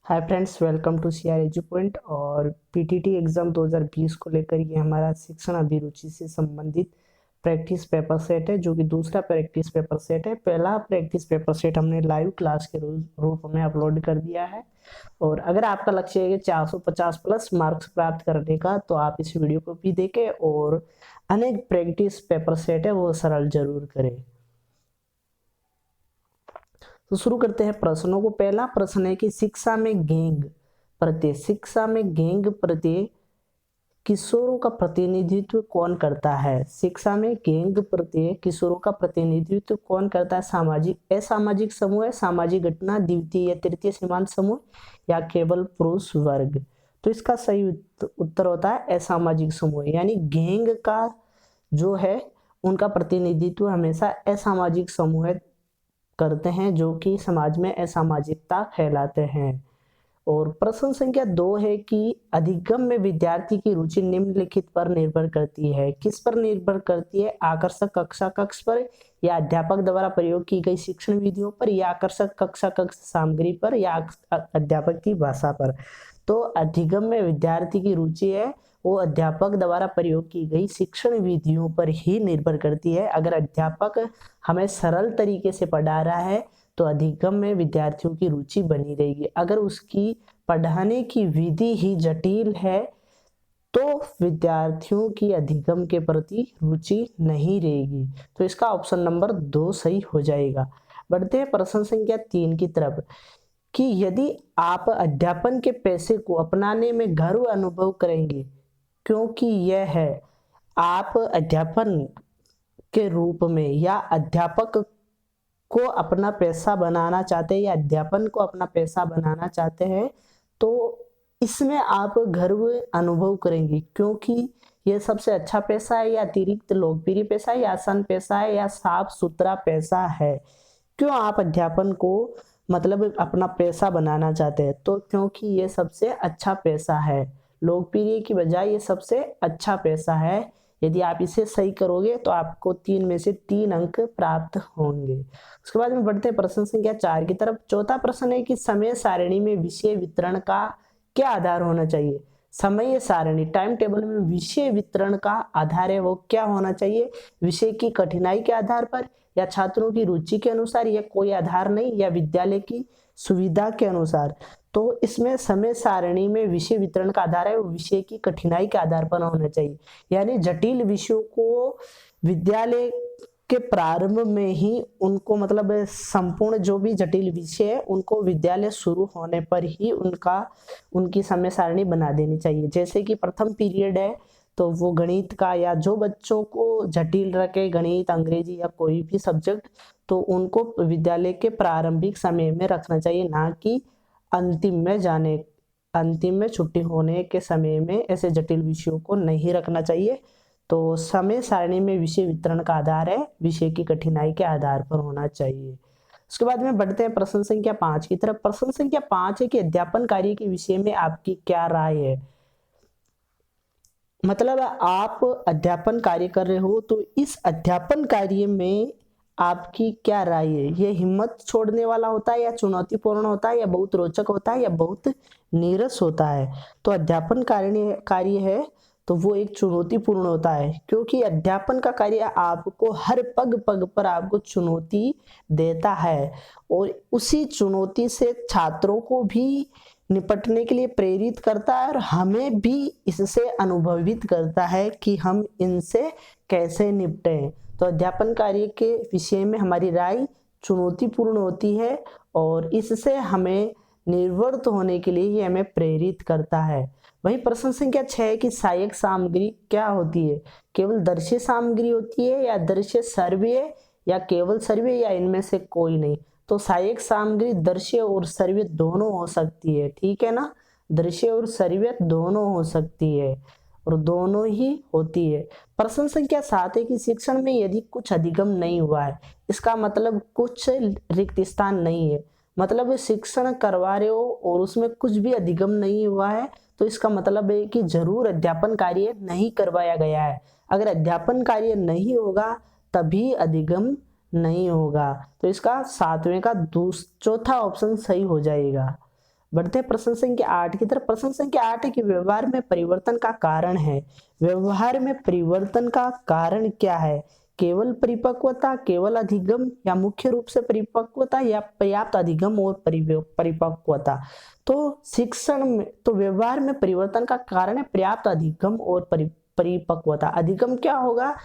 Hi friends, welcome to CR edu point. और PTT exam 2020 को लेकर ये हमारा शिक्षण अभिरुचि से संबंधित प्रैक्टिस पेपर सेट है, जो कि दूसरा प्रैक्टिस पेपर सेट है। पहला प्रैक्टिस पेपर सेट हमने लाइव क्लास के रूप में अपलोड कर दिया है। और अगर आपका लक्ष्य है कि 450 प्लस मार्क्स प्राप्त करने का, तो आप इस वीडियो को भी देखें और अनेक प्रैक्टिस पेपर सेट है वो सरल जरूर करें। तो शुरू करते हैं प्रश्नों को। पहला प्रश्न है कि शिक्षा में गैंग प्रत्यय किशोरों का प्रतिनिधित्व कौन करता है। शिक्षा में गैंग प्रत्यय किशोरों का प्रतिनिधित्व कौन करता है। सामाजिक असामाजिक समूह है, सामाजिक घटना, द्वितीय या तृतीय सीमांत समूह, या केवल पुरुष वर्ग। तो इसका सही उत्तर होता है असामाजिक समूह, यानी गैंग का जो है उनका प्रतिनिधित्व हमेशा असामाजिक समूह करते हैं, जो कि समाज में असामाजिकता फैलाते हैं। और प्रश्न संख्या 2 है कि अधिगम में विद्यार्थी की रुचि निम्नलिखित पर निर्भर करती है। किस पर निर्भर करती है। आकर्षक कक्षा कक्ष पर, या अध्यापक द्वारा प्रयोग की गई शिक्षण विधियों पर, या आकर्षक कक्षा कक्ष सामग्री पर, या अध्यापक की भाषा पर। तो अधिगम में विद्यार्थी की रुचि है वो अध्यापक द्वारा प्रयोग की गई शिक्षण विधियों पर ही निर्भर करती है। अगर अध्यापक हमें सरल तरीके से पढ़ा रहा है तो अधिगम में विद्यार्थियों की रुचि बनी रहेगी। अगर उसकी पढ़ाने की विधि ही जटिल है तो विद्यार्थियों की अधिगम के प्रति रुचि नहीं रहेगी। तो इसका ऑप्शन नंबर 2 सही हो जाएगा। बढ़ते हैं प्रश्न संख्या 3 की तरफ कि यदि आप अध्यापन के पेशे को अपनाने में गर्व अनुभव करेंगे, क्योंकि यह है आप अध्यापन के रूप में या अध्यापक को अपना पेशा बनाना चाहते हैं या अध्यापन को अपना पेशा बनाना चाहते हैं, तो इसमें आप गर्व अनुभव करेंगे, क्योंकि यह सबसे अच्छा पेशा है, या अतिरिक्त लोकप्रिय पेशा है, या आसान पेशा है, या साफ सुथरा पेशा है। क्यों आप अध्यापन को मतलब अपना पेशा बनाना चाहते हैं। तो क्योंकि ये सबसे अच्छा पेशा है, लोकप्रिय की बजाय ये सबसे अच्छा पेशा है। यदि आप इसे सही करोगे तो आपको 3 में से 3 अंक प्राप्त होंगे। उसके बाद में बढ़ते हैं प्रश्न संख्या 4 की तरफ। चौथा प्रश्न है कि समय सारणी में विषय वितरण का क्या आधार होना चाहिए। समय सारणी टाइम टेबल में विषय वितरण का आधार है वो क्या होना चाहिए। विषय की कठिनाई के आधार पर, या छात्रों की रुचि के अनुसार, या कोई आधार नहीं, या विद्यालय की सुविधा के अनुसार। तो इसमें समय सारणी में विषय वितरण का आधार है वो विषय की कठिनाई के आधार पर होना चाहिए। यानी जटिल विषयों को विद्यालय के प्रारंभ में ही उनको मतलब संपूर्ण जो भी जटिल विषय है उनको विद्यालय शुरू होने पर ही उनकी समय सारणी बना देनी चाहिए। जैसे कि प्रथम पीरियड है तो वो गणित का, या जो बच्चों को जटिल रखे गणित, अंग्रेजी या कोई भी सब्जेक्ट, तो उनको विद्यालय के प्रारंभिक समय में रखना चाहिए, ना कि अंतिम में छुट्टी होने के समय में ऐसे जटिल विषयों को नहीं रखना चाहिए। तो समय सारणी में विषय वितरण का आधार है विषय की कठिनाई के आधार पर होना चाहिए। उसके बाद में बढ़ते हैं प्रश्न संख्या 5 की तरफ। प्रश्न संख्या 5 है कि अध्यापन कार्य के विषय में आपकी क्या राय है। मतलब आप अध्यापन कार्य कर रहे हो तो इस अध्यापन कार्य में आपकी क्या राय है। ये हिम्मत छोड़ने वाला होता है, या चुनौतीपूर्ण होता है, या बहुत रोचक होता है, या बहुत नीरस होता है। तो अध्यापन कार्य है तो वो एक चुनौतीपूर्ण होता है, क्योंकि अध्यापन का कार्य आपको हर पग पग पर आपको चुनौती देता है, और उसी चुनौती से छात्रों को भी निपटने के लिए प्रेरित करता है, और हमें भी इससे अनुभवित करता है कि हम इनसे कैसे निपटें। तो अध्यापन कार्य के विषय में हमारी राय चुनौतीपूर्ण होती है, और इससे हमें निर्वृत्त होने के लिए ये हमें प्रेरित करता है। वहीं प्रश्न संख्या 6 है कि सहायक सामग्री क्या होती है। केवल दृश्य सामग्री होती है, या दृश्य श्रव्य, या केवल श्रव्य, या इनमें से कोई नहीं। तो सहायक सामग्री दृश्य और श्रव्य दोनों हो सकती है, ठीक है ना। दृश्य और श्रव्य दोनों हो सकती है, और दोनों ही होती है। प्रश्न संख्या 7 है कि शिक्षण में यदि कुछ अधिगम नहीं हुआ है, इसका मतलब कुछ रिक्त स्थान नहीं है। मतलब शिक्षण करवा रहे हो और उसमें कुछ भी अधिगम नहीं हुआ है, तो इसका मतलब है कि जरूर अध्यापन कार्य नहीं करवाया गया है। अगर अध्यापन कार्य नहीं होगा तभी अधिगम नहीं होगा। तो इसका 7वें का चौथा ऑप्शन सही हो जाएगा। बढ़ते हैं प्रश्न संख्या 8 की तरफ। प्रश्न संख्या 8 है कि व्यवहार में परिवर्तन का कारण है। व्यवहार में परिवर्तन का कारण क्या है? केवल परिपक्वता, केवल अधिगम, या मुख्य रूप से परिपक्वता, या पर्याप्त अधिगम और परिपक्वता। तो शिक्षण में, तो व्यवहार में परिवर्तन का कारण है पर्याप्त अधिगम और परिपक्वता। अधिगम क्या होगा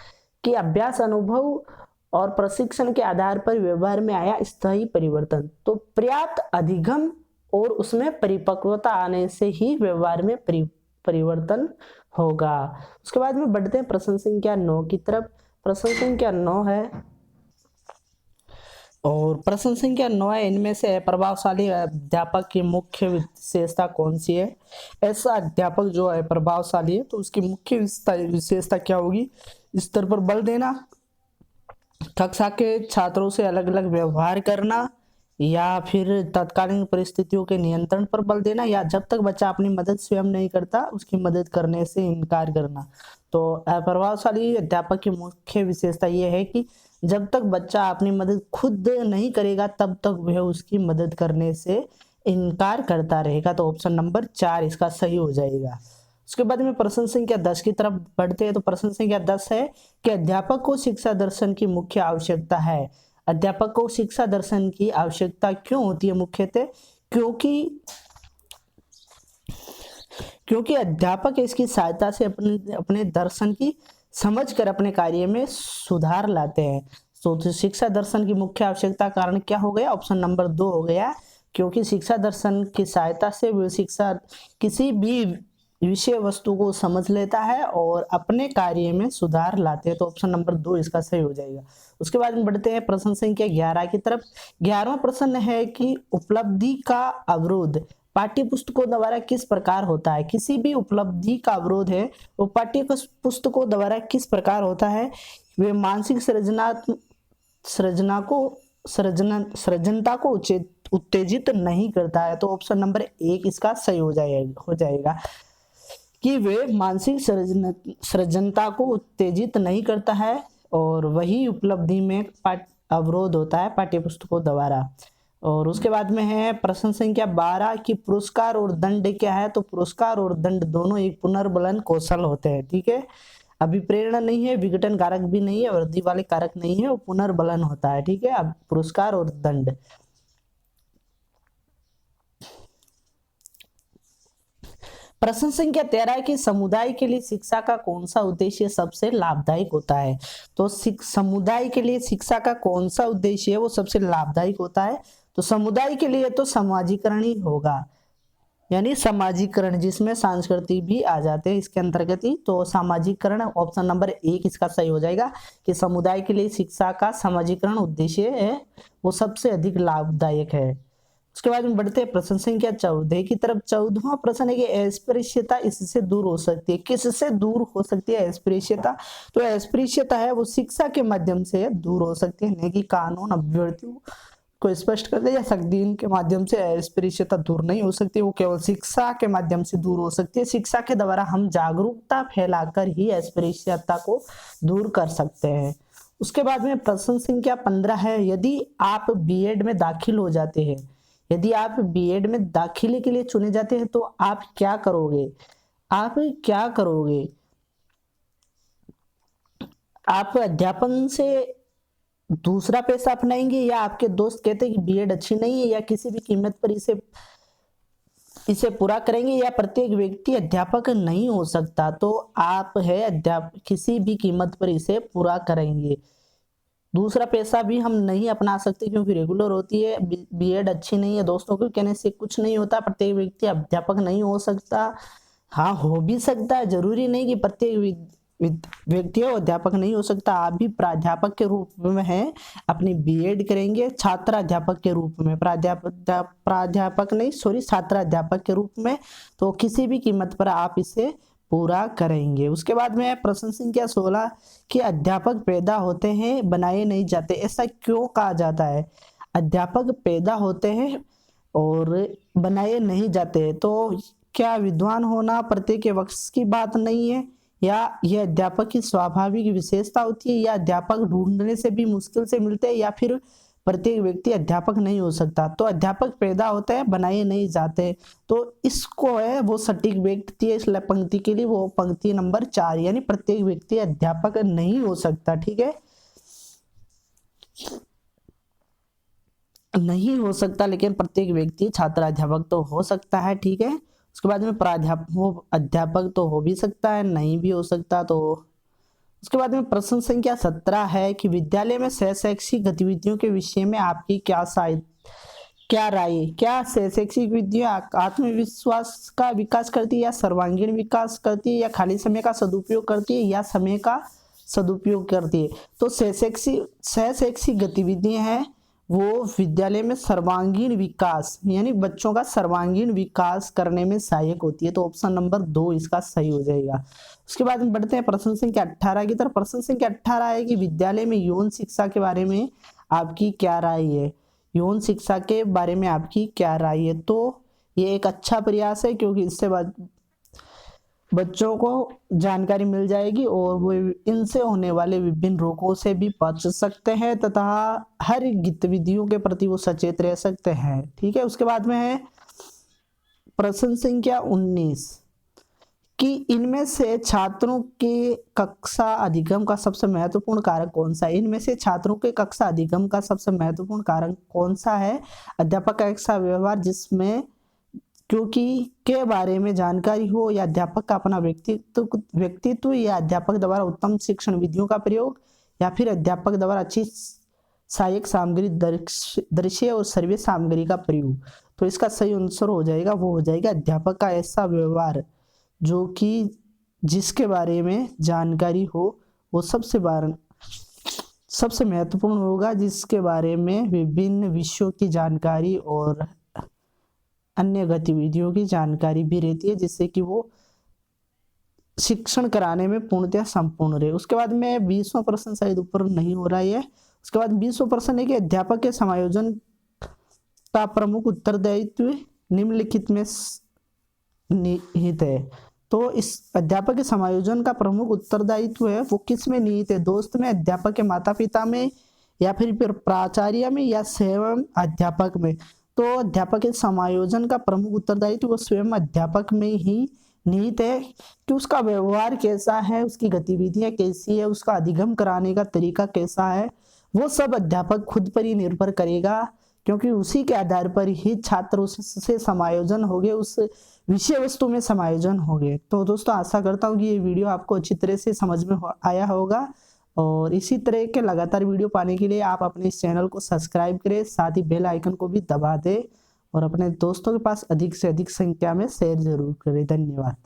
कि अभ्यास, अनुभव और प्रशिक्षण के आधार पर व्यवहार में आया स्थायी परिवर्तन। तो पर्याप्त अधिगम और उसमें परिपक्वता आने से ही व्यवहार में परिवर्तन होगा। उसके बाद में बढ़ते हैं प्रश्न संख्या 9 की तरफ। प्रश्न संख्या 9 है, और प्रश्न संख्या 9 है, इनमें से प्रभावशाली अध्यापक की मुख्य विशेषता कौन सी है? ऐसा अध्यापक जो है प्रभावशाली है, तो उसकी मुख्य विशेषता क्या होगी? स्तर पर बल देना, कक्षा के छात्रों से अलग अलग व्यवहार करना, या फिर तत्कालीन परिस्थितियों के नियंत्रण पर बल देना, या जब तक बच्चा अपनी मदद स्वयं नहीं करता उसकी मदद करने से इनकार करना। तो प्रभावशाली अध्यापक की मुख्य विशेषता यह है कि जब तक बच्चा अपनी मदद खुद नहीं करेगा तब तक वह उसकी मदद करने से इनकार करता रहेगा। तो ऑप्शन नंबर 4 इसका सही हो जाएगा। उसके बाद में प्रश्न संख्या 10 की तरफ बढ़ते हैं। तो प्रश्न संख्या 10 है कि अध्यापक को शिक्षा दर्शन की मुख्य आवश्यकता है। अध्यापक को शिक्षा दर्शन की आवश्यकता क्यों होती है? मुख्यतः क्योंकि अध्यापक इसकी सहायता से अपने दर्शन की समझ कर अपने कार्य में सुधार लाते हैं। तो शिक्षा दर्शन की मुख्य आवश्यकता कारण क्या हो गया? ऑप्शन नंबर 2 हो गया, क्योंकि शिक्षा दर्शन की सहायता से वे शिक्षा किसी भी विषय वस्तु को समझ लेता है और अपने कार्य में सुधार लाते हैं। तो ऑप्शन नंबर 2 इसका सही हो जाएगा। उसके बाद में बढ़ते हैं प्रश्न संख्या 11 की तरफ। 11वां प्रश्न है कि उपलब्धि का अवरोध पाठ्य पुस्तकों द्वारा किस प्रकार होता है? किसी भी उपलब्धि का अवरोध है वो पाठ्य पुस्तकों द्वारा किस प्रकार होता है? वे मानसिक सृजनता को उत्तेजित नहीं करता है। तो ऑप्शन नंबर 1 इसका सही हो जाएगा कि वे मानसिक सृजनता को उत्तेजित नहीं करता है, और वही उपलब्धि में अवरोध होता है पाठ्य पुस्तकों द्वारा। और उसके बाद में है प्रश्न संख्या 12 कि पुरस्कार और दंड क्या है? तो पुरस्कार और दंड दोनों एक पुनर्बलन कौशल होते हैं। ठीक है, अभिप्रेरणा नहीं है, विघटन कारक भी नहीं है, वृद्धि वाले कारक नहीं है, वो पुनर्बलन होता है। ठीक है, अब पुरस्कार और दंड। प्रश्न संख्या 13 की समुदाय के लिए शिक्षा का कौन सा उद्देश्य सबसे लाभदायक होता है? तो समुदाय के लिए शिक्षा का कौन सा उद्देश्य है वो सबसे लाभदायक होता है? तो समुदाय के लिए तो समाजीकरण ही होगा, यानी समाजीकरण, जिसमें सांस्कृतिक भी आ जाते हैं इसके अंतर्गत ही। तो सामाजिकरण ऑप्शन नंबर 1 इसका सही हो जाएगा कि समुदाय के लिए शिक्षा का समाजीकरण उद्देश्य है वो सबसे अधिक लाभदायक है। उसके बाद में बढ़ते हैं प्रश्न संख्या 14 की तरफ। 14वां प्रश्न है कि अस्पृश्यता इससे दूर हो सकती है। किससे दूर हो सकती है अस्पृश्यता? तो अस्पृश्यता है वो शिक्षा के माध्यम से दूर हो सकती है, नहीं कि कानून अभ्यर्थियों को स्पष्ट कर दे या संविधान के माध्यम से अस्पृश्यता दूर नहीं हो सकती, वो केवल शिक्षा के माध्यम से दूर हो सकती है। शिक्षा के द्वारा हम जागरूकता फैलाकर ही अस्पृश्यता को दूर कर सकते हैं। उसके बाद में प्रश्न संख्या 15 है, यदि आप बीएड में दाखिल हो जाते हैं, यदि आप बीएड में दाखिले के लिए चुने जाते हैं तो आप क्या करोगे? आप क्या करोगे? आप अध्यापन से दूसरा पेशा अपनाएंगे, या आपके दोस्त कहते हैं कि बीएड अच्छी नहीं है या किसी भी कीमत पर इसे पूरा करेंगे, या प्रत्येक व्यक्ति अध्यापक नहीं हो सकता तो आप है अध्यापक किसी भी कीमत पर इसे पूरा करेंगे। दूसरा पेशा भी हम नहीं अपना सकते क्योंकि रेगुलर होती है, बीएड अच्छी नहीं है। दोस्तों के कहने से कुछ नहीं होता, प्रत्येक व्यक्ति अध्यापक नहीं हो सकता। हाँ, हो भी सकता है, जरूरी नहीं कि प्रत्येक व्यक्ति अध्यापक नहीं हो सकता। आप भी प्राध्यापक के रूप में है अपनी बीएड करेंगे, छात्राध्यापक के रूप में, छात्राध्यापक के रूप में, तो किसी भी कीमत पर आप इसे पूरा करेंगे। उसके बाद में प्रश्न संख्या 16 कि अध्यापक पैदा होते हैं बनाए नहीं जाते, ऐसा क्यों कहा जाता है? अध्यापक पैदा होते हैं और बनाए नहीं जाते, तो क्या विद्वान होना प्रत्येक के वश की बात नहीं है, या यह अध्यापक की स्वाभाविक विशेषता होती है, या अध्यापक ढूंढने से भी मुश्किल से मिलते हैं, या फिर प्रत्येक व्यक्ति अध्यापक नहीं हो सकता। तो अध्यापक पैदा होते हैं, बनाए नहीं जाते। तो इसको है वो सटीक व्यक्ति है इस पंक्ति के लिए, वो पंक्ति नंबर 4, यानी प्रत्येक व्यक्ति अध्यापक नहीं हो सकता। ठीक है, नहीं हो सकता, लेकिन प्रत्येक व्यक्ति छात्र अध्यापक तो हो सकता है। ठीक है, उसके बाद में प्राध्यापक, वो अध्यापक तो हो भी सकता है, नहीं भी हो सकता। तो उसके बाद में प्रश्न संख्या 17 है कि विद्यालय में सहशैक्षिक गतिविधियों के विषय में आपकी क्या राय है? क्या सहशैक्षिक विधियां आत्मविश्वास का विकास करती है, या सर्वांगीण विकास करती है, या खाली समय का सदुपयोग करती है, या समय का सदुपयोग करती है? तो सहशैक्षिक गतिविधियां हैं वो विद्यालय में सर्वांगीण विकास, यानी बच्चों का सर्वांगीण विकास करने में सहायक होती है। तो ऑप्शन नंबर 2 इसका सही हो जाएगा। उसके बाद में बढ़ते हैं प्रश्न संख्या 18 की तरफ। प्रश्न संख्या 18 है कि विद्यालय में यौन शिक्षा के बारे में आपकी क्या राय है? यौन शिक्षा के बारे में आपकी क्या राय है? तो ये एक अच्छा प्रयास है, क्योंकि इससे बच्चों को जानकारी मिल जाएगी और वो इनसे होने वाले विभिन्न रोगों से भी बच सकते हैं तथा हर गतिविधियों के प्रति वो सचेत रह सकते हैं। ठीक है, उसके बाद में है प्रश्न संख्या 19 कि इनमें से छात्रों के कक्षा अधिगम का सबसे महत्वपूर्ण कारक कौन सा है? इनमें से छात्रों के कक्षा अधिगम का सबसे महत्वपूर्ण कारक कौन सा है? अध्यापक का ऐसा व्यवहार जिसमें क्योंकि के बारे में जानकारी हो, या अध्यापक का अपना व्यक्तित्व, या अध्यापक द्वारा उत्तम शिक्षण विधियों का प्रयोग, या फिर अध्यापक द्वारा अच्छी सहायक सामग्री, दृश्य और सर्वे सामग्री का प्रयोग। तो इसका सही आंसर हो जाएगा, वो हो जाएगा अध्यापक का ऐसा व्यवहार जो कि जिसके बारे में जानकारी हो, वो सबसे महत्वपूर्ण होगा, जिसके बारे में विभिन्न विषयों की जानकारी और अन्य गतिविधियों की जानकारी भी रहती है, जिससे कि वो शिक्षण कराने में पूर्णतः संपूर्ण रहे। उसके बाद में 20वां प्रश्न शायद ऊपर नहीं हो रहा है। उसके बाद 20वां प्रश्न है कि अध्यापक के समायोजन का प्रमुख उत्तरदायित्व निम्नलिखित में निहित है। तो इस अध्यापक के समायोजन का प्रमुख उत्तरदायित्व है वो किस में निहित है? दोस्त में, अध्यापक के माता पिता में, या फिर प्राचार्य में, या स्वयं अध्यापक में? तो अध्यापक के समायोजन का प्रमुख उत्तरदायित्व वो स्वयं अध्यापक में ही निहित है कि उसका व्यवहार कैसा है, उसकी गतिविधियां कैसी है, उसका अधिगम कराने का तरीका कैसा है, वो सब अध्यापक खुद पर ही निर्भर करेगा, क्योंकि उसी के आधार पर ही छात्र उससे समायोजन हो गए, उस विषय वस्तु में समायोजन हो गए। तो दोस्तों आशा करता हूँ कि ये वीडियो आपको अच्छी तरह से समझ में आया होगा, और इसी तरह के लगातार वीडियो पाने के लिए आप अपने इस चैनल को सब्सक्राइब करें, साथ ही बेल आइकन को भी दबा दें और अपने दोस्तों के पास अधिक से अधिक संख्या में शेयर जरूर करें। धन्यवाद।